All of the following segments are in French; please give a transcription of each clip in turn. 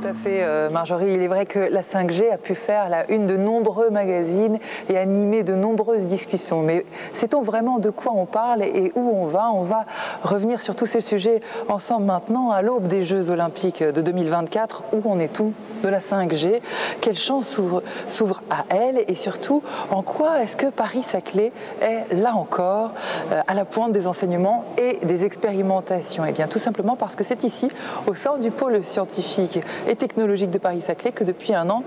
Tout à fait, Marjorie. Il est vrai que la 5G a pu faire la une de nombreux magazines et animer de nombreuses discussions. Mais sait-on vraiment de quoi on parle et où on va? On va revenir sur tous ces sujets ensemble maintenant, à l'aube des Jeux Olympiques de 2024. Où en est-on de la 5G? Quelle chance s'ouvre à elle? Et surtout, en quoi est-ce que Paris-Saclay est, là encore, à la pointe des enseignements et des expérimentations? Eh bien, tout simplement parce que c'est ici, au sein du pôle scientifique et technologique de Paris-Saclay, que depuis un an,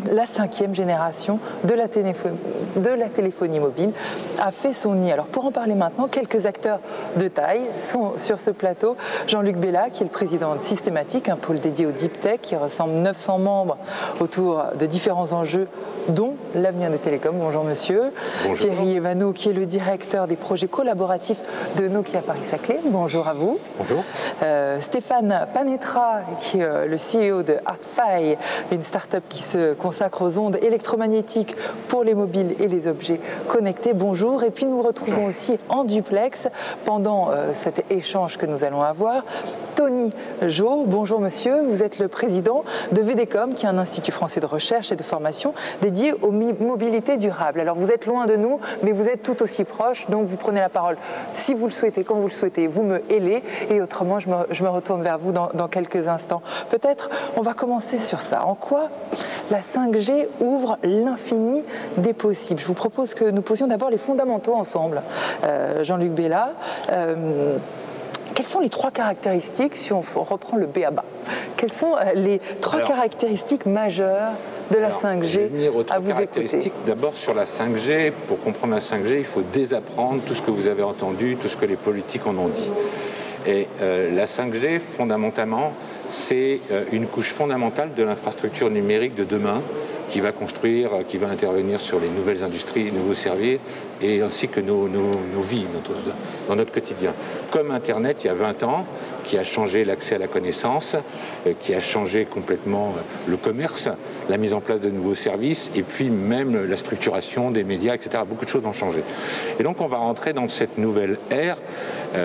la 5e génération de la téléphonie mobile a fait son nid. Alors pour en parler maintenant, quelques acteurs de taille sont sur ce plateau. Jean-Luc Bella, qui est le président de Systématique, un pôle dédié au deep tech qui rassemble 900 membres autour de différents enjeux, dont l'avenir des télécoms. Bonjour monsieur. Bonjour. Thierry Evano, qui est le directeur des projets collaboratifs de Nokia Paris-Saclay. Bonjour à vous. Bonjour. Stéphane Panetra, qui est le CEO de ArtFi, une start-up qui se consacre aux ondes électromagnétiques pour les mobiles et les objets connectés. Bonjour. Et puis nous retrouvons aussi en duplex, pendant cet échange que nous allons avoir, Tony Jo. Bonjour monsieur, vous êtes le président de VDCOM, qui est un institut français de recherche et de formation dédié aux mobilités durables. Alors vous êtes loin de nous, mais vous êtes tout aussi proche, donc vous prenez la parole si vous le souhaitez, quand vous le souhaitez, vous me hélez, et autrement je me retourne vers vous dans quelques instants. Peut-être on va commencer sur ça. En quoi la 5G ouvre l'infini des possibles? Je vous propose que nous posions d'abord les fondamentaux ensemble. Jean-Luc Bella, quelles sont les trois caractéristiques, si on reprend le B.A.-ba, quelles sont les trois caractéristiques majeures de la 5G à vous écouter? D'abord sur la 5G, pour comprendre la 5G, il faut désapprendre tout ce que vous avez entendu, tout ce que les politiques en ont dit. Et la 5G, fondamentalement, c'est une couche fondamentale de l'infrastructure numérique de demain qui va construire, qui va intervenir sur les nouvelles industries, les nouveaux services, et ainsi que nos vies, dans notre quotidien. Comme Internet, il y a 20 ans, qui a changé l'accès à la connaissance, qui a changé complètement le commerce, la mise en place de nouveaux services, et puis même la structuration des médias, etc. Beaucoup de choses ont changé. Et donc on va rentrer dans cette nouvelle ère,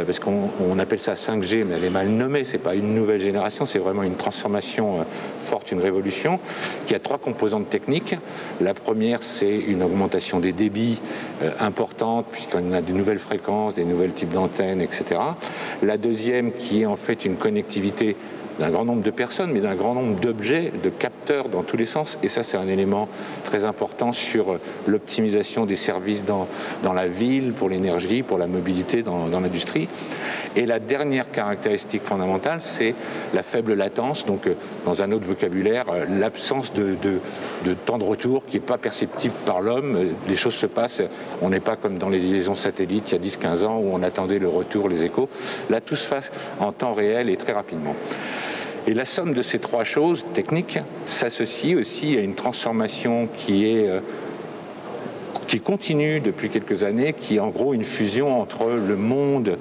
parce qu'on appelle ça 5G, mais elle est mal nommée, c'est pas une nouvelle génération, c'est vraiment une transformation forte, une révolution, qui a trois composantes techniques. La première, c'est une augmentation des débits importante, puisqu'on a de nouvelles fréquences, des nouveaux types d'antennes, etc. La deuxième, qui est en fait une connectivité d'un grand nombre de personnes, mais d'un grand nombre d'objets, de capteurs dans tous les sens. Et ça, c'est un élément très important sur l'optimisation des services dans la ville, pour l'énergie, pour la mobilité, dans l'industrie. Et la dernière caractéristique fondamentale, c'est la faible latence, donc dans un autre vocabulaire, l'absence de temps de retour qui n'est pas perceptible par l'homme. Les choses se passent, on n'est pas comme dans les liaisons satellites il y a 10-15 ans où on attendait le retour, les échos. Là, tout se passe en temps réel et très rapidement. Et la somme de ces trois choses techniques s'associe aussi à une transformation qui continue depuis quelques années, qui est en gros une fusion entre le monde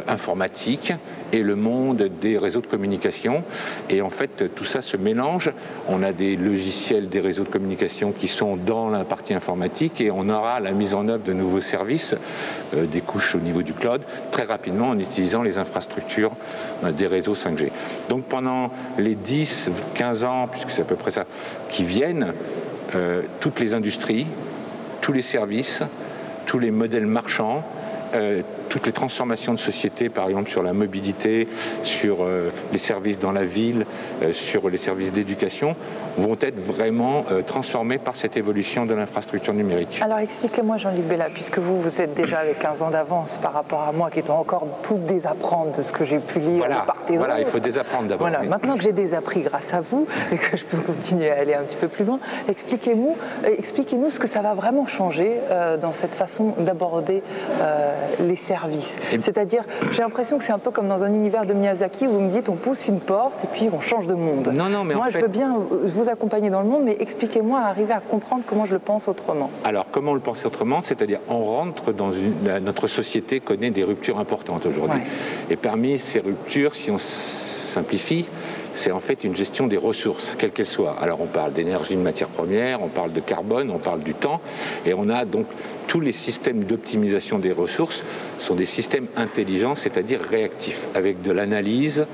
informatique et le monde des réseaux de communication. Et en fait, tout ça se mélange. On a des logiciels des réseaux de communication qui sont dans la partie informatique, et on aura la mise en œuvre de nouveaux services, des couches au niveau du cloud, très rapidement en utilisant les infrastructures des réseaux 5G. Donc pendant les 10-15 ans, puisque c'est à peu près ça, qui viennent, toutes les industries, tous les services, tous les modèles marchands, toutes les transformations de société, par exemple sur la mobilité, sur les services dans la ville, sur les services d'éducation, vont être vraiment transformés par cette évolution de l'infrastructure numérique. Alors expliquez-moi, Jean-Luc Bella, puisque vous êtes déjà avec 15 ans d'avance par rapport à moi qui dois encore tout désapprendre de ce que j'ai pu lire. Voilà, il faut désapprendre d'abord. Voilà, maintenant que j'ai désappris grâce à vous et que je peux continuer à aller un petit peu plus loin, expliquez-nous ce que ça va vraiment changer dans cette façon d'aborder les services. C'est-à-dire, j'ai l'impression que c'est un peu comme dans un univers de Miyazaki où vous me dites on pousse une porte et puis on change de monde. Non, mais moi, je veux bien vous accompagner dans le monde, mais expliquez-moi, arriver à comprendre comment je le pense autrement. Alors, comment on le pense autrement? C'est-à-dire, on rentre dans notre société connaît des ruptures importantes aujourd'hui. Ouais. Et parmi ces ruptures, si on simplifie, c'est en fait une gestion des ressources, quelles qu'elles soient. Alors on parle d'énergie, de matières premières, on parle de carbone, on parle du temps, et on a donc tous les systèmes d'optimisation des ressources sont des systèmes intelligents, c'est-à-dire réactifs, avec de l'analyse,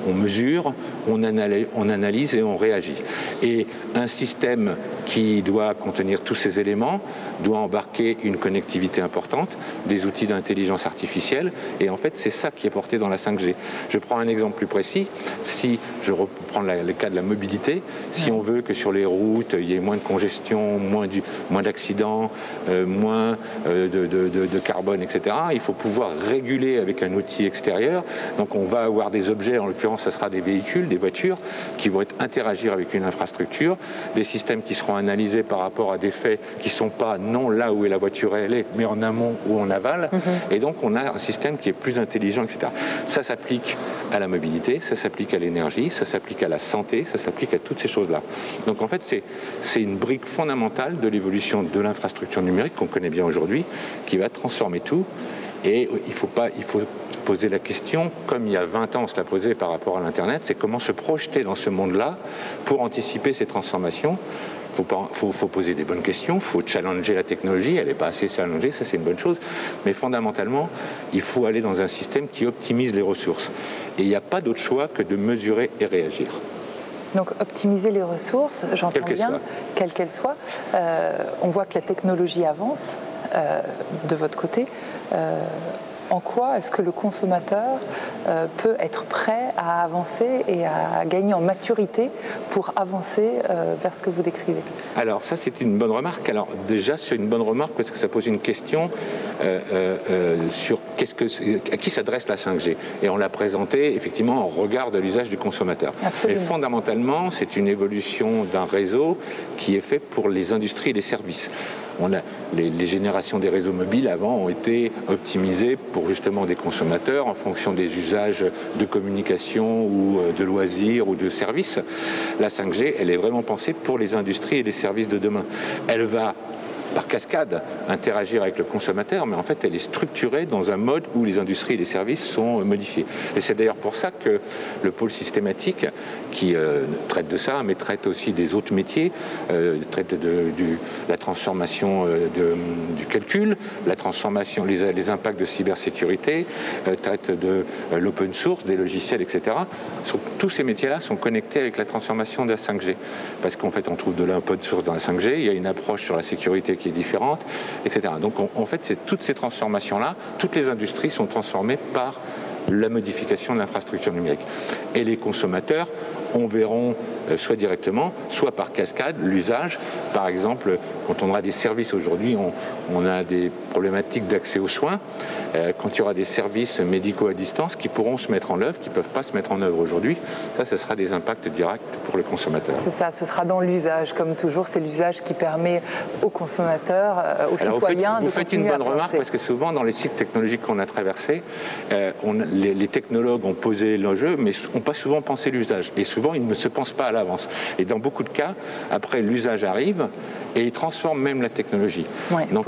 on mesure, on analyse et on réagit. Et un système qui doit contenir tous ces éléments doit embarquer une connectivité importante, des outils d'intelligence artificielle, et en fait c'est ça qui est porté dans la 5G. Je prends un exemple plus précis. Si je reprends le cas de la mobilité, si on veut que sur les routes il y ait moins de congestion, moins d'accidents, moins de carbone, etc., il faut pouvoir réguler avec un outil extérieur. Donc on va avoir des objets, en l'occurrence ce sera des véhicules, des voitures, qui vont interagir avec une infrastructure, des systèmes qui seront analysés par rapport à des faits qui ne sont pas non là où la voiture elle est, mais en amont ou en aval. Et donc on a un système qui est plus intelligent, etc. Ça s'applique à la mobilité, ça s'applique à l'énergie, ça s'applique à la santé, ça s'applique à toutes ces choses-là. Donc en fait c'est une brique fondamentale de l'évolution de l'infrastructure numérique qu'on connaît bien aujourd'hui, qui va transformer tout. Et il faut poser la question, comme il y a 20 ans on se l'a posé par rapport à l'Internet, c'est comment se projeter dans ce monde-là pour anticiper ces transformations. Il faut poser des bonnes questions, il faut challenger la technologie, elle n'est pas assez challengée, ça c'est une bonne chose, mais fondamentalement, il faut aller dans un système qui optimise les ressources. Et il n'y a pas d'autre choix que de mesurer et réagir. Donc optimiser les ressources, j'entends bien, quelles qu'elles soient. On voit que la technologie avance de votre côté. En quoi est-ce que le consommateur peut être prêt à avancer et à gagner en maturité pour avancer vers ce que vous décrivez? Alors ça c'est une bonne remarque. Alors déjà c'est une bonne remarque parce que ça pose une question sur à qui s'adresse la 5G. Et on l'a présenté effectivement en regard de l'usage du consommateur. Absolument. Mais fondamentalement c'est une évolution d'un réseau qui est fait pour les industries et les services. Les générations des réseaux mobiles avant ont été optimisées pour justement des consommateurs en fonction des usages de communication ou de loisirs ou de services. La 5G, elle est vraiment pensée pour les industries et les services de demain. Elle va par cascade interagir avec le consommateur, mais en fait elle est structurée dans un mode où les industries et les services sont modifiés. Et c'est d'ailleurs pour ça que le pôle systématique, qui traite de ça, mais traite aussi des autres métiers, traite de la transformation du calcul, la transformation, les impacts de cybersécurité, traite de l'open source, des logiciels, etc. Tous ces métiers-là sont connectés avec la transformation de la 5G. Parce qu'en fait on trouve de l'open source dans la 5G, il y a une approche sur la sécurité qui est différente, etc. Donc en fait, c'est toutes ces transformations-là, toutes les industries sont transformées par la modification de l'infrastructure numérique. Et les consommateurs en verront soit directement, soit par cascade, l'usage. Par exemple, quand on aura des services aujourd'hui, on a des problématiques d'accès aux soins. Quand il y aura des services médicaux à distance qui pourront se mettre en œuvre, qui ne peuvent pas se mettre en œuvre aujourd'hui, ça sera des impacts directs pour le consommateur. C'est ça, ce sera dans l'usage, comme toujours, c'est l'usage qui permet aux consommateurs, aux citoyens de continuer à penser. Vous faites une bonne remarque, parce que souvent, dans les sites technologiques qu'on a traversés, les technologues ont posé l'enjeu, mais n'ont pas souvent pensé l'usage. Et souvent, ils ne se pensent pas à l'avance. Et dans beaucoup de cas, après, l'usage arrive et il transforme même la technologie. Ouais, donc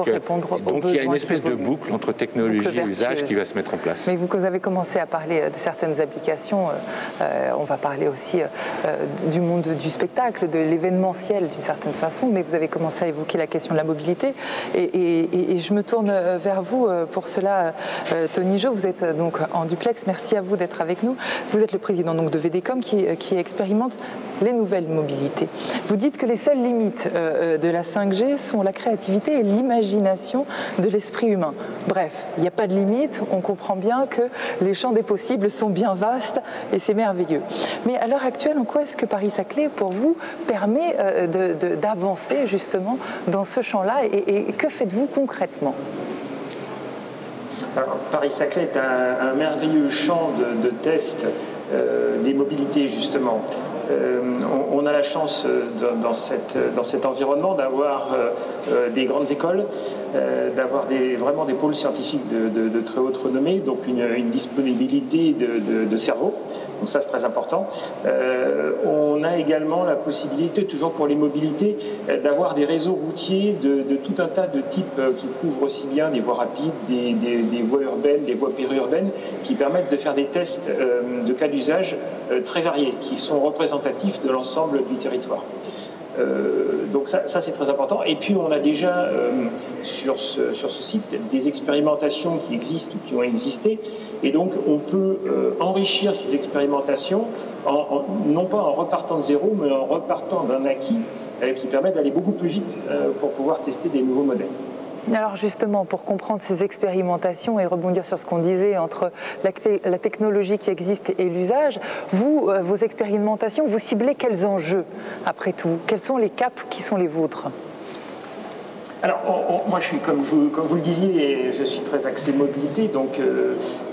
il y a une espèce de boucle entre technologie et usage qui va se mettre en place. Mais vous avez commencé à parler de certaines applications. On va parler aussi du monde du spectacle, de l'événementiel d'une certaine façon, mais vous avez commencé à évoquer la question de la mobilité. Et je me tourne vers vous pour cela, Tony Jo. Vous êtes donc en duplex. Merci à vous d'être avec nous. Vous êtes le président donc, de VDCOM qui expérimente les nouvelles mobilités. Vous dites que les seules limites de la 5G sont la créativité et l'imagination de l'esprit humain. Bref, il n'y a pas de limite, on comprend bien que les champs des possibles sont bien vastes et c'est merveilleux. Mais à l'heure actuelle, en quoi est-ce que Paris-Saclay, pour vous, permet d'avancer justement dans ce champ-là et que faites-vous concrètement ? Alors, Paris-Saclay est un merveilleux champ de tests des mobilités, justement. On a la chance dans cet environnement d'avoir des grandes écoles, d'avoir vraiment des pôles scientifiques de très haute renommée, donc une disponibilité de cerveau. Donc ça, c'est très important. On a également la possibilité, toujours pour les mobilités, d'avoir des réseaux routiers de tout un tas de types qui couvrent aussi bien des voies rapides, des voies urbaines, des voies périurbaines, qui permettent de faire des tests de cas d'usage très variés, qui sont représentatifs de l'ensemble du territoire. Donc ça c'est très important. Et puis on a déjà sur ce site des expérimentations qui existent ou qui ont existé. Et donc on peut enrichir ces expérimentations, non pas en repartant de zéro, mais en repartant d'un acquis qui permet d'aller beaucoup plus vite pour pouvoir tester des nouveaux modèles. Alors justement, pour comprendre ces expérimentations et rebondir sur ce qu'on disait entre la technologie qui existe et l'usage, vos expérimentations, vous ciblez quels enjeux après tout? Quels sont les caps qui sont les vôtres? Alors, moi, je suis, comme vous le disiez, je suis très axé mobilité, donc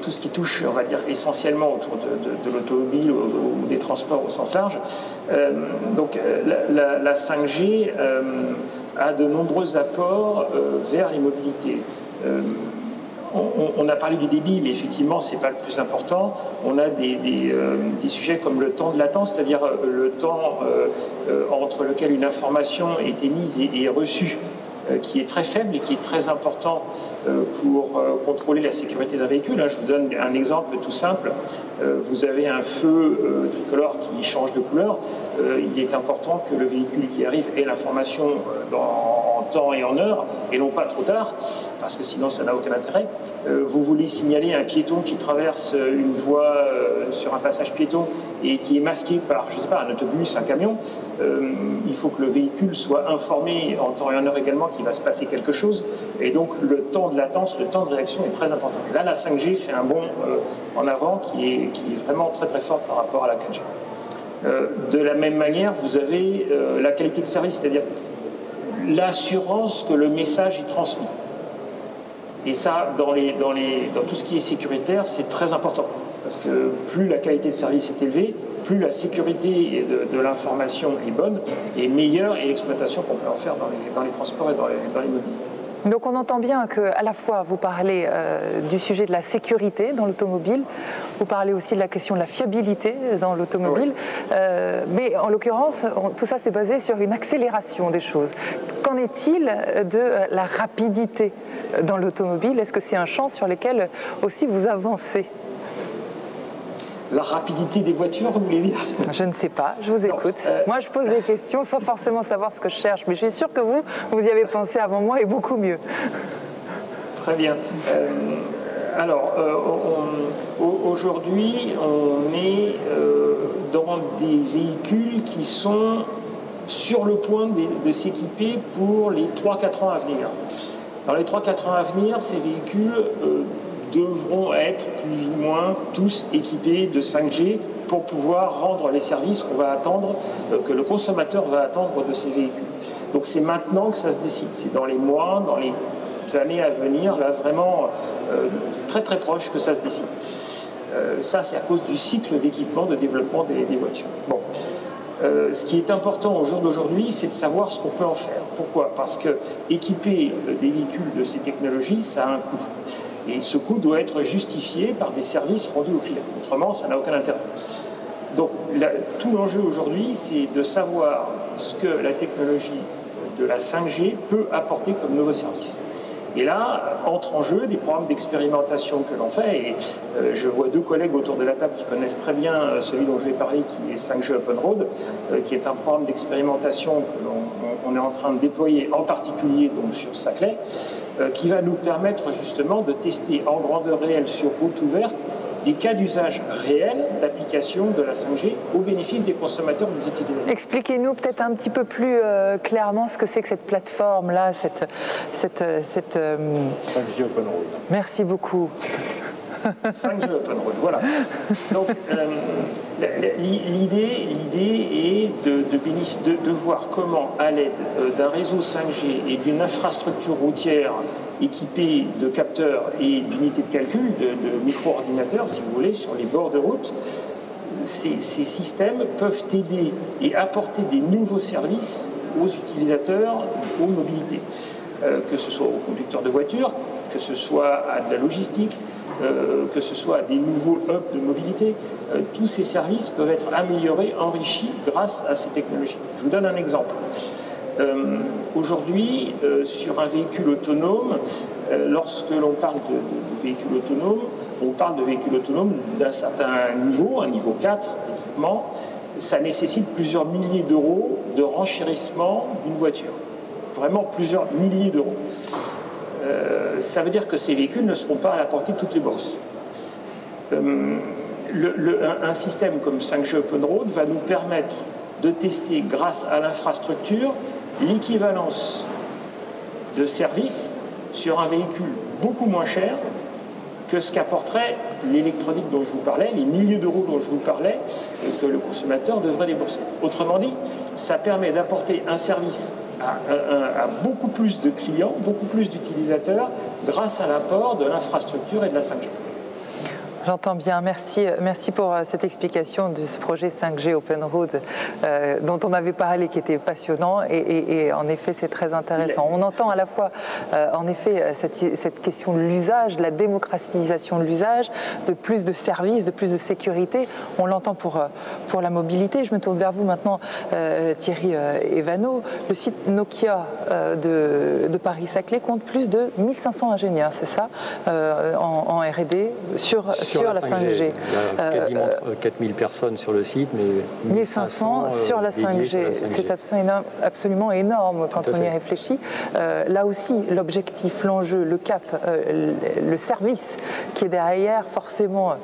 tout ce qui touche, on va dire, essentiellement autour de l'automobile ou des transports au sens large. Donc, la 5G a de nombreux apports vers les mobilités. On a parlé du débit, mais effectivement, ce n'est pas le plus important. On a des sujets comme le temps de latence, c'est-à-dire le temps entre lequel une information est émise et reçue, qui est très faible et qui est très important pour contrôler la sécurité d'un véhicule. Je vous donne un exemple tout simple. Vous avez un feu tricolore qui change de couleur. Il est important que le véhicule qui arrive ait l'information en temps et en heure, et non pas trop tard, parce que sinon ça n'a aucun intérêt. Vous voulez signaler un piéton qui traverse une voie sur un passage piéton et qui est masqué par, je ne sais pas, un autobus, un camion. Il faut que le véhicule soit informé en temps et en heure également qu'il va se passer quelque chose. Et donc le temps de latence, le temps de réaction est très important. Et là, la 5G fait un bond en avant qui est vraiment très très fort par rapport à la 4G. De la même manière, vous avez la qualité de service, c'est-à-dire l'assurance que le message est transmis. Et ça, dans tout ce qui est sécuritaire, c'est très important. Parce que plus la qualité de service est élevée, plus la sécurité de l'information est bonne et meilleure, et l'exploitation qu'on peut en faire dans les transports et dans les mobilités. Donc on entend bien qu'à la fois vous parlez du sujet de la sécurité dans l'automobile, vous parlez aussi de la question de la fiabilité dans l'automobile, oui. Mais en l'occurrence, tout ça c'est basé sur une accélération des choses. Qu'en est-il de la rapidité dans l'automobile? Est-ce que c'est un champ sur lequel aussi vous avancez? La rapidité des voitures, vous voulez dire? Je ne sais pas, je vous écoute. Moi, je pose des questions sans forcément savoir ce que je cherche, mais je suis sûre que vous y avez pensé avant moi et beaucoup mieux. Très bien. Alors, aujourd'hui, on est dans des véhicules qui sont sur le point de s'équiper pour les 3-4 ans à venir. Dans les 3-4 ans à venir, ces véhicules devront être plus ou moins tous équipés de 5G pour pouvoir rendre les services qu'on va attendre, que le consommateur va attendre de ces véhicules. Donc c'est maintenant que ça se décide, c'est dans les mois, dans les années à venir, là vraiment très très proche que ça se décide. Ça c'est à cause du cycle d'équipement, de développement des voitures. Bon. Ce qui est important au jour d'aujourd'hui, c'est de savoir ce qu'on peut en faire. Pourquoi? Parce que équiper des véhicules de ces technologies, ça a un coût. Et ce coût doit être justifié par des services rendus au client. Autrement, ça n'a aucun intérêt. Donc, tout l'enjeu aujourd'hui, c'est de savoir ce que la technologie de la 5G peut apporter comme nouveau service. Et là, entrent en jeu des programmes d'expérimentation que l'on fait. Et je vois deux collègues autour de la table qui connaissent très bien celui dont je vais parler, qui est 5G Open Road, qui est un programme d'expérimentation que l'on est en train de déployer, en particulier donc, sur Saclay, qui va nous permettre justement de tester en grandeur réelle sur route ouverte des cas d'usage réels d'application de la 5G au bénéfice des consommateurs, des utilisateurs. Expliquez-nous peut-être un petit peu plus clairement ce que c'est que cette plateforme-là, cette 5G Open Road. Merci beaucoup. 5G Open Road, voilà. Donc, l'idée est de voir comment, à l'aide d'un réseau 5G et d'une infrastructure routière équipée de capteurs et d'unités de calcul, de micro-ordinateurs, si vous voulez, sur les bords de route, ces systèmes peuvent aider et apporter des nouveaux services aux utilisateurs, aux mobilités, que ce soit aux conducteurs de voitures, que ce soit à de la logistique, que ce soit à des nouveaux hubs de mobilité. Tous ces services peuvent être améliorés, enrichis grâce à ces technologies. Je vous donne un exemple. Aujourd'hui, sur un véhicule autonome, lorsque l'on parle de véhicule autonome, on parle de véhicule autonome d'un certain niveau, un niveau 4 d'équipement. ça nécessite plusieurs milliers d'euros de renchérissement d'une voiture. Vraiment plusieurs milliers d'euros. Ça veut dire que ces véhicules ne seront pas à la portée de toutes les bourses. Un système comme 5G Open Road va nous permettre de tester, grâce à l'infrastructure, l'équivalence de services sur un véhicule beaucoup moins cher que ce qu'apporterait l'électronique dont je vous parlais, les milliers d'euros dont je vous parlais, et que le consommateur devrait débourser. Autrement dit, ça permet d'apporter un service à beaucoup plus de clients, beaucoup plus d'utilisateurs, grâce à l'apport de l'infrastructure et de la 5G. J'entends bien, merci pour cette explication de ce projet 5G Open Road dont on m'avait parlé, qui était passionnant et en effet c'est très intéressant. On entend à la fois en effet cette question de l'usage, de la démocratisation de l'usage, de plus de services, de plus de sécurité. On l'entend pour la mobilité. Je me tourne vers vous maintenant, Thierry Evano. Le site Nokia de Paris-Saclay compte plus de 1500 ingénieurs, c'est ça, en R&D sur la 5G. Il y a quasiment 4000 personnes sur le site, mais 1500 sur la 5G. C'est absolument énorme quand on y réfléchit. Là aussi, l'objectif, l'enjeu, le cap, le service qui est derrière, forcément,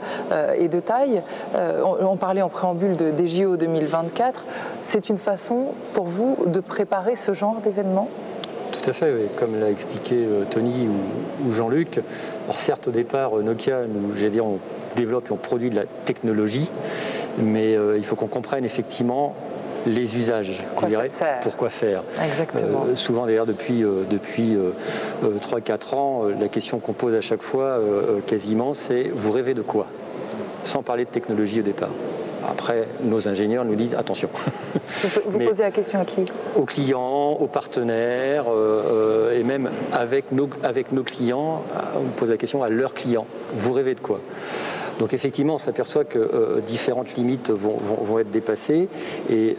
est de taille. On parlait en préambule des JO 2024. C'est une façon pour vous de préparer ce genre d'événement ? Tout à fait, oui. Comme l'a expliqué Tony ou Jean-Luc. Alors certes, au départ, Nokia, on développe et on produit de la technologie, mais il faut qu'on comprenne effectivement les usages, pourquoi faire. Exactement. Souvent d'ailleurs depuis 3-4 ans, la question qu'on pose à chaque fois quasiment, c'est vous rêvez de quoi? Sans parler de technologie au départ. Après, nos ingénieurs nous disent attention. Vous posez la question à qui? Aux clients, aux partenaires, et même avec nos clients, on pose la question à leurs clients. Vous rêvez de quoi? Donc effectivement, on s'aperçoit que différentes limites vont être dépassées. Et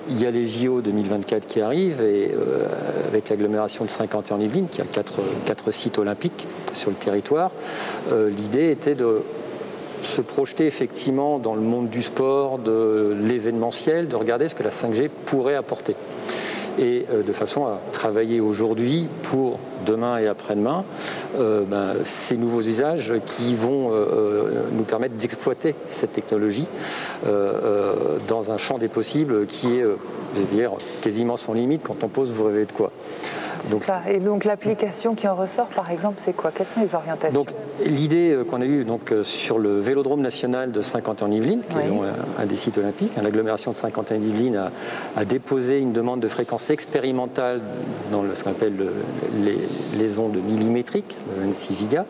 il y a les JO 2024 qui arrivent, et avec l'agglomération de Saint-Quentin-en-Yvelines, qui a 4 sites olympiques sur le territoire, l'idée était de se projeter effectivement dans le monde du sport, de l'événementiel, de regarder ce que la 5G pourrait apporter. Et de façon à travailler aujourd'hui pour demain et après-demain ces nouveaux usages qui vont nous permettre d'exploiter cette technologie dans un champ des possibles qui est, je veux dire, quasiment sans limite quand on pose vous rêvez de quoi. Donc, ça. Et donc l'application qui en ressort, par exemple, c'est quoi? Quelles sont les orientations? Donc l'idée qu'on a eue sur le Vélodrome national de Saint-Quentin-en-Yvelines, qui est un des sites olympiques, l'agglomération de Saint-Quentin-en-Yvelines a déposé une demande de fréquence expérimentale dans ce qu'on appelle les ondes millimétriques, 26 gigas,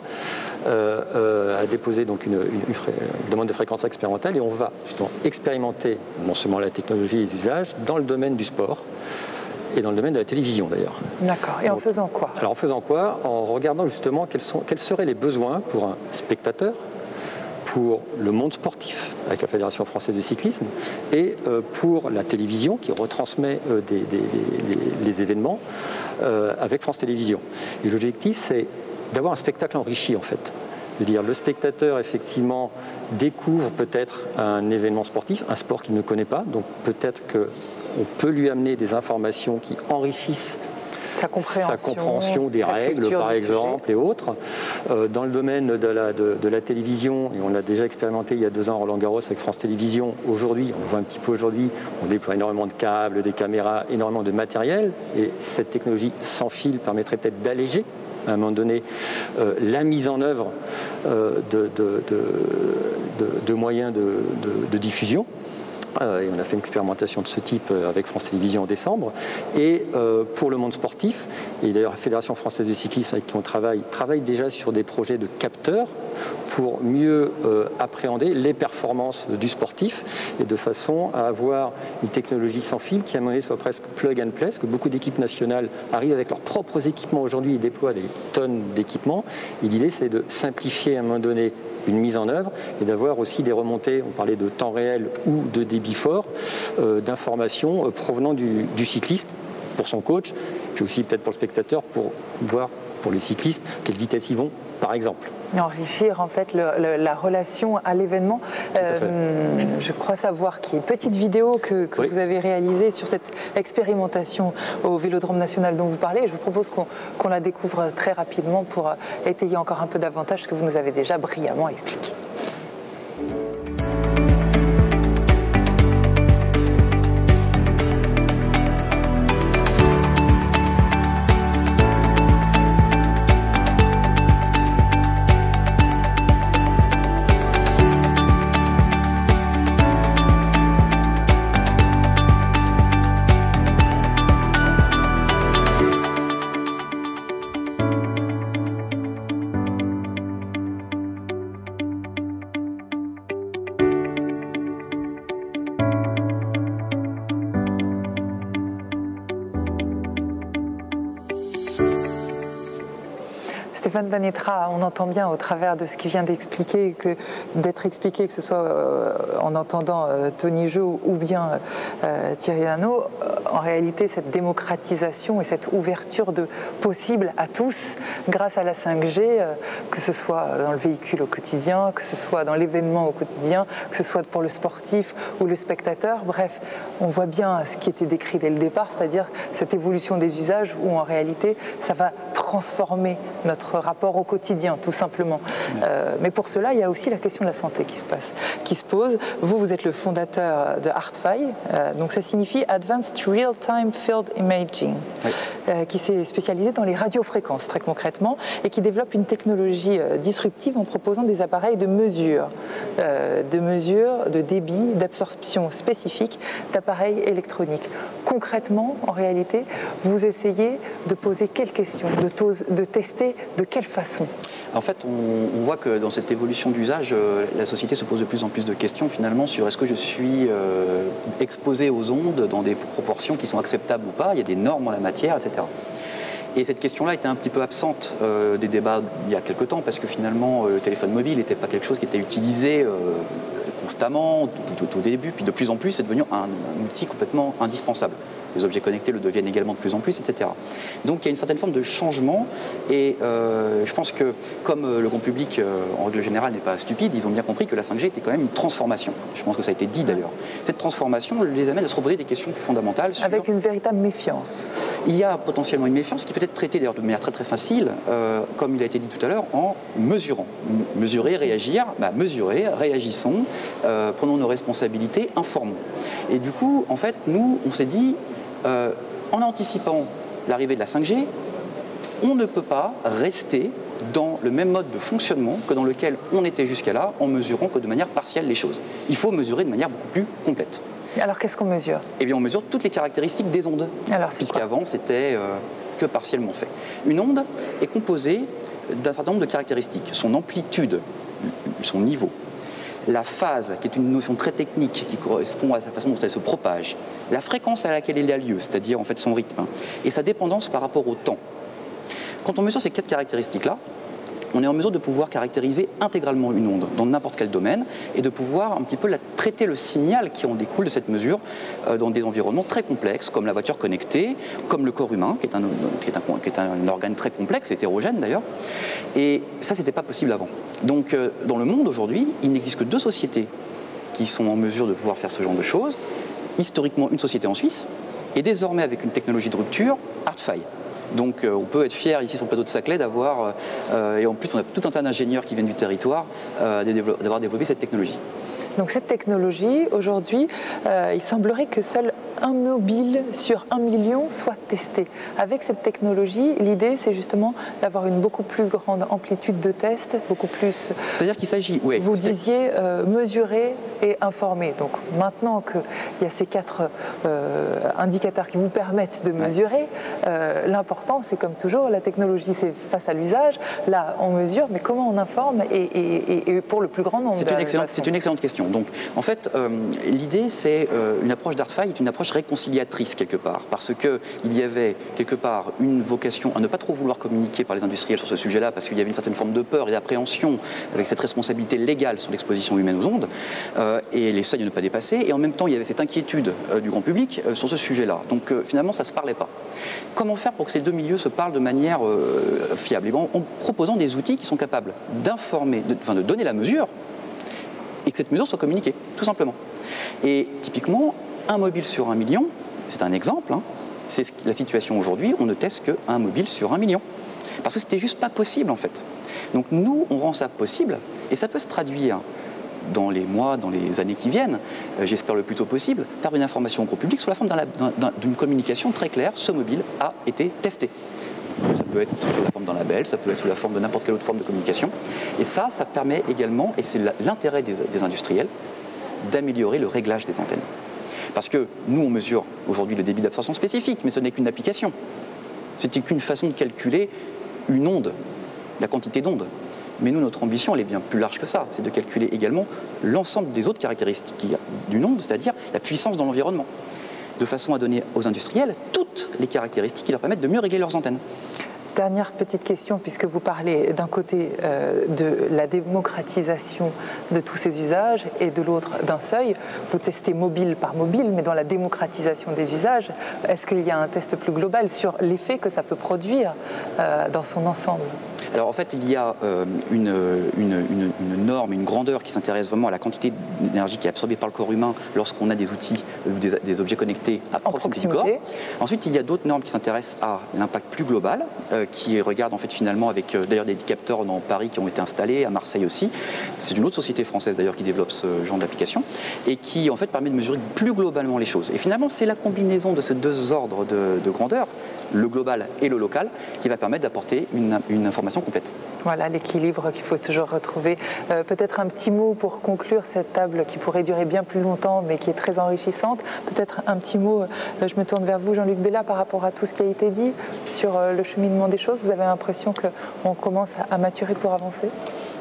a déposé donc une demande de fréquence expérimentale, et on va justement expérimenter non seulement la technologie et les usages dans le domaine du sport, et dans le domaine de la télévision d'ailleurs. D'accord. Et en faisant quoi? Alors en faisant quoi? En regardant justement quels seraient les besoins pour un spectateur, pour le monde sportif avec la Fédération française de cyclisme, et pour la télévision qui retransmet les événements avec France Télévisions. Et l'objectif, c'est d'avoir un spectacle enrichi en fait. De dire le spectateur effectivement découvre peut-être un événement sportif, un sport qu'il ne connaît pas, donc peut-être qu'on peut lui amener des informations qui enrichissent sa compréhension des règles, par exemple, et autres. Dans le domaine de la télévision, et on l'a déjà expérimenté il y a 2 ans à Roland-Garros avec France Télévisions, aujourd'hui, on le voit un petit peu aujourd'hui, on déploie énormément de câbles, des caméras, énormément de matériel, et cette technologie sans fil permettrait peut-être d'alléger à un moment donné la mise en œuvre de moyens de diffusion. Et on a fait une expérimentation de ce type avec France Télévisions en décembre. Et pour le monde sportif, et d'ailleurs la Fédération française de cyclisme avec qui on travaille déjà sur des projets de capteurs pour mieux appréhender les performances du sportif, et de façon à avoir une technologie sans fil qui à un moment donné soit presque plug and play, parce que beaucoup d'équipes nationales arrivent avec leurs propres équipements aujourd'hui et déploient des tonnes d'équipements. Et l'idée, c'est de simplifier à un moment donné une mise en œuvre et d'avoir aussi des remontées, on parlait de temps réel ou de débit fort, d'informations provenant du cycliste pour son coach, puis aussi peut-être pour le spectateur, pour voir pour le cyclisme, quelle vitesse ils vont, par exemple. Enrichir en fait la relation à l'événement. Je crois savoir qu'il y a une petite vidéo que vous avez réalisée sur cette expérimentation au Vélodrome national dont vous parlez. Et je vous propose qu'on la découvre très rapidement pour étayer encore un peu davantage ce que vous nous avez déjà brillamment expliqué. Stéphane Van Etra, on entend bien au travers de ce qui vient d'expliquer, d'être expliqué, que ce soit en entendant Tony Jo ou bien Thierry Hanau, en réalité cette démocratisation et cette ouverture de possible à tous grâce à la 5G, que ce soit dans le véhicule au quotidien, que ce soit dans l'événement au quotidien, que ce soit pour le sportif ou le spectateur. Bref, on voit bien ce qui était décrit dès le départ, c'est-à-dire cette évolution des usages où en réalité ça va transformer notre rapport au quotidien, tout simplement. Mais pour cela, il y a aussi la question de la santé qui se pose. Vous êtes le fondateur de ArtFi, donc ça signifie Advanced Real-Time Field Imaging, qui s'est spécialisé dans les radiofréquences, très concrètement, et qui développe une technologie disruptive en proposant des appareils de mesure de débit, d'absorption spécifique d'appareils électroniques. Concrètement, en réalité, vous essayez de poser quelles questions, de tester de quelle façon? En fait, on voit que dans cette évolution d'usage, la société se pose de plus en plus de questions finalement sur est-ce que je suis exposé aux ondes dans des proportions qui sont acceptables ou pas. Il y a des normes en la matière, etc. Et cette question-là était un petit peu absente des débats il y a quelque temps parce que finalement, le téléphone mobile n'était pas quelque chose qui était utilisé constamment au début, puis de plus en plus, c'est devenu un outil complètement indispensable. Les objets connectés le deviennent également de plus en plus, etc. Donc il y a une certaine forme de changement et je pense que comme le grand public, en règle générale, n'est pas stupide, ils ont bien compris que la 5G était quand même une transformation. Je pense que ça a été dit d'ailleurs. Cette transformation les amène à se reposer des questions fondamentales. Avec une véritable méfiance. Il y a potentiellement une méfiance qui peut être traitée d'ailleurs de manière très très facile, comme il a été dit tout à l'heure, en mesurant. Mesurer, réagir, mesurer, réagissons, prenons nos responsabilités, informons. Et du coup, en fait, nous, on s'est dit, en anticipant l'arrivée de la 5G, on ne peut pas rester dans le même mode de fonctionnement que dans lequel on était jusqu'à là, en mesurant que de manière partielle les choses. Il faut mesurer de manière beaucoup plus complète. Alors qu'est-ce qu'on mesure? Eh bien, on mesure toutes les caractéristiques des ondes, puisqu'avant c'était que partiellement fait. Une onde est composée d'un certain nombre de caractéristiques, son amplitude, son niveau, la phase, qui est une notion très technique qui correspond à sa façon dont elle se propage, la fréquence à laquelle elle a lieu, c'est-à-dire en fait son rythme, et sa dépendance par rapport au temps. Quand on mesure ces 4 caractéristiques-là, on est en mesure de pouvoir caractériser intégralement une onde dans n'importe quel domaine et de pouvoir un petit peu traiter le signal qui en découle de cette mesure dans des environnements très complexes comme la voiture connectée, comme le corps humain qui est un organe très complexe, hétérogène d'ailleurs. Et ça, c'était pas possible avant. Donc dans le monde aujourd'hui, il n'existe que 2 sociétés qui sont en mesure de pouvoir faire ce genre de choses. Historiquement, une société en Suisse et désormais avec une technologie de rupture, ArtFi. Donc on peut être fier ici sur le plateau de Saclay d'avoir, et en plus on a tout un tas d'ingénieurs qui viennent du territoire, d'avoir développé cette technologie. Donc cette technologie, aujourd'hui, il semblerait que seul un mobile sur 1 million soit testé. Avec cette technologie, l'idée c'est justement d'avoir une beaucoup plus grande amplitude de tests, beaucoup plus... C'est-à-dire qu'il s'agit... Oui, vous disiez mesurer et informer. Donc maintenant qu'il y a ces 4 indicateurs qui vous permettent de mesurer, l'important c'est comme toujours, la technologie c'est face à l'usage, là on mesure, mais comment on informe et pour le plus grand nombre? C'est une excellente question. Donc en fait, l'idée c'est une approche d'ArtFi est une approche démarche réconciliatrice quelque part, parce qu'il y avait quelque part une vocation à ne pas trop vouloir communiquer par les industriels sur ce sujet-là, parce qu'il y avait une certaine forme de peur et d'appréhension avec cette responsabilité légale sur l'exposition humaine aux ondes, et les seuils à ne pas dépasser, et en même temps il y avait cette inquiétude du grand public sur ce sujet-là. Donc finalement ça ne se parlait pas. Comment faire pour que ces deux milieux se parlent de manière fiable? En proposant des outils qui sont capables d'informer, de donner la mesure, et que cette mesure soit communiquée, tout simplement. Et typiquement, un mobile sur 1 million, c'est un exemple, hein, c'est la situation aujourd'hui, on ne teste qu'un mobile sur 1 million. Parce que c'était juste pas possible en fait. Donc nous, on rend ça possible, et ça peut se traduire dans les mois, dans les années qui viennent, j'espère le plus tôt possible, par une information au gros public sous la forme d'une communication très claire, ce mobile a été testé. Ça peut être sous la forme d'un label, ça peut être sous la forme de n'importe quelle autre forme de communication. Et ça permet également, et c'est l'intérêt des industriels, d'améliorer le réglage des antennes. Parce que nous, on mesure aujourd'hui le débit d'absorption spécifique, mais ce n'est qu'une application. Ce n'est qu'une façon de calculer une onde, la quantité d'ondes. Mais nous, notre ambition, elle est bien plus large que ça. C'est de calculer également l'ensemble des autres caractéristiques d'une onde, c'est-à-dire la puissance dans l'environnement, de façon à donner aux industriels toutes les caractéristiques qui leur permettent de mieux régler leurs antennes. Dernière petite question, puisque vous parlez d'un côté de la démocratisation de tous ces usages et de l'autre d'un seuil. Vous testez mobile par mobile, mais dans la démocratisation des usages, est-ce qu'il y a un test plus global sur l'effet que ça peut produire dans son ensemble ? Alors en fait, il y a une norme, une grandeur qui s'intéresse vraiment à la quantité d'énergie qui est absorbée par le corps humain lorsqu'on a des outils ou des objets connectés à proximité du corps. Ensuite, il y a d'autres normes qui s'intéressent à l'impact plus global, qui regardent en fait finalement avec d'ailleurs des capteurs dans Paris qui ont été installés, à Marseille aussi. C'est une autre société française d'ailleurs qui développe ce genre d'application et qui en fait permet de mesurer plus globalement les choses. Et finalement, c'est la combinaison de ces deux ordres de grandeur, le global et le local, qui va permettre d'apporter une information complète. Voilà l'équilibre qu'il faut toujours retrouver. Peut-être un petit mot pour conclure cette table qui pourrait durer bien plus longtemps mais qui est très enrichissante. Peut-être un petit mot, je me tourne vers vous Jean-Luc Bella par rapport à tout ce qui a été dit sur le cheminement des choses. Vous avez l'impression qu'on commence à maturer pour avancer ?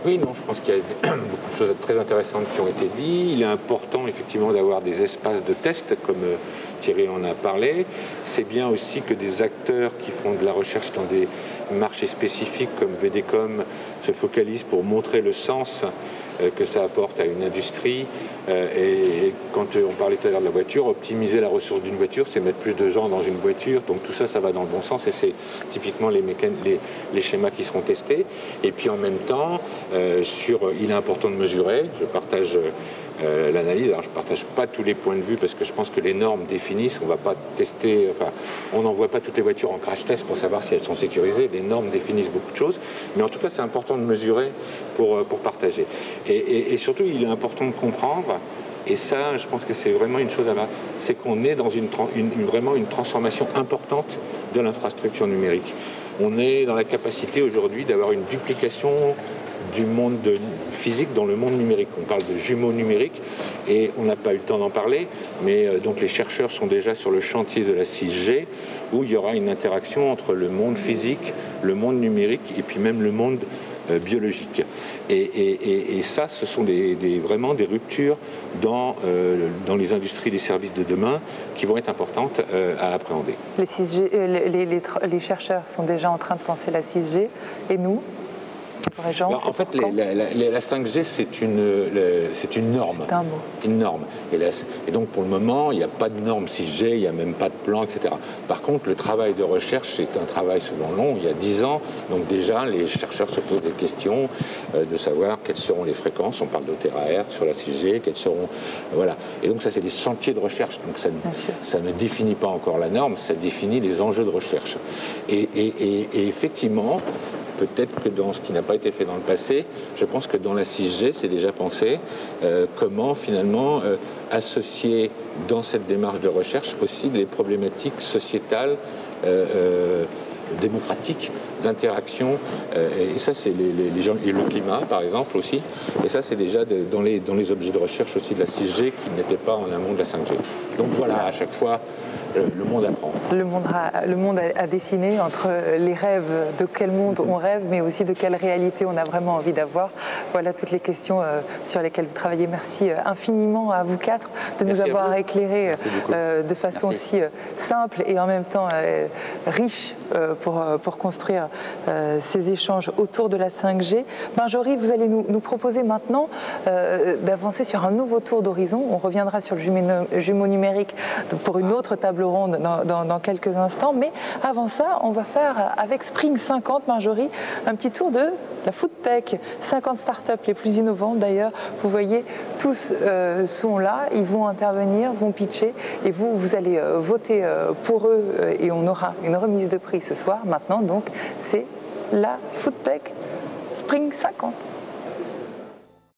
Oui, non, je pense qu'il y a beaucoup de choses très intéressantes qui ont été dites. Il est important effectivement d'avoir des espaces de test, comme Thierry en a parlé. C'est bien aussi que des acteurs qui font de la recherche dans des marchés spécifiques comme VDCom se focalisent pour montrer le sens que ça apporte à une industrie. Et quand on parlait tout à l'heure de la voiture, optimiser la ressource d'une voiture, c'est mettre plus de gens dans une voiture. Donc tout ça, ça va dans le bon sens et c'est typiquement les schémas qui seront testés. Et puis en même temps, il est important de mesurer. Je partage l'analyse. Alors je ne partage pas tous les points de vue parce que je pense que les normes définissent. On va pas tester, enfin, on n'envoie pas toutes les voitures en crash test pour savoir si elles sont sécurisées. Les normes définissent beaucoup de choses. Mais en tout cas, c'est important de mesurer pour partager. Et surtout, il est important de comprendre, et ça, je pense que c'est vraiment une chose à voir, c'est qu'on est dans vraiment une transformation importante de l'infrastructure numérique. On est dans la capacité aujourd'hui d'avoir une duplication du monde physique dans le monde numérique. On parle de jumeaux numériques et on n'a pas eu le temps d'en parler, mais donc les chercheurs sont déjà sur le chantier de la 6G où il y aura une interaction entre le monde physique, le monde numérique et puis même le monde biologique. Et ça, ce sont vraiment des ruptures dans les industries des services de demain qui vont être importantes à appréhender. Les 6G, les chercheurs sont déjà en train de penser la 6G et nous Gens, en fait, la 5G, c'est une norme. C'est un mot. Une norme. Et donc, pour le moment, il n'y a pas de norme 6G, il n'y a même pas de plan, etc. Par contre, le travail de recherche, c'est un travail souvent long, il y a 10 ans. Donc déjà, les chercheurs se posent des questions de savoir quelles seront les fréquences. On parle de terahertz sur la 6G, quelles seront... Voilà. Et donc, ça, c'est des sentiers de recherche. Donc, ça ne définit pas encore la norme, ça définit les enjeux de recherche. Et effectivement... Peut-être que dans ce qui n'a pas été fait dans le passé, je pense que dans la 6G, c'est déjà pensé comment finalement associer dans cette démarche de recherche aussi les problématiques sociétales, démocratiques d'interaction. Et ça, c'est les gens, et le climat, par exemple, aussi. Et ça, c'est déjà dans les objets de recherche aussi de la 6G qui n'étaient pas en amont de la 5G. Donc voilà, à chaque fois, le monde apprend. Le monde a dessiné entre les rêves, de quel monde on rêve, mais aussi de quelle réalité on a vraiment envie d'avoir. Voilà toutes les questions sur lesquelles vous travaillez. Merci infiniment à vous quatre de nous avoir éclairés de façon aussi simple et en même temps riche pour construire ces échanges autour de la 5G. Marjorie, vous allez nous proposer maintenant d'avancer sur un nouveau tour d'horizon. On reviendra sur le jumeau numérique pour une autre table ronde dans quelques instants. Mais avant ça, on va faire avec Spring 50, Marjorie, un petit tour de la food tech. 50 startups les plus innovantes d'ailleurs. Vous voyez, tous sont là, ils vont intervenir, vont pitcher et vous allez voter pour eux et on aura une remise de prix ce soir. Maintenant, donc, c'est la food tech Spring 50.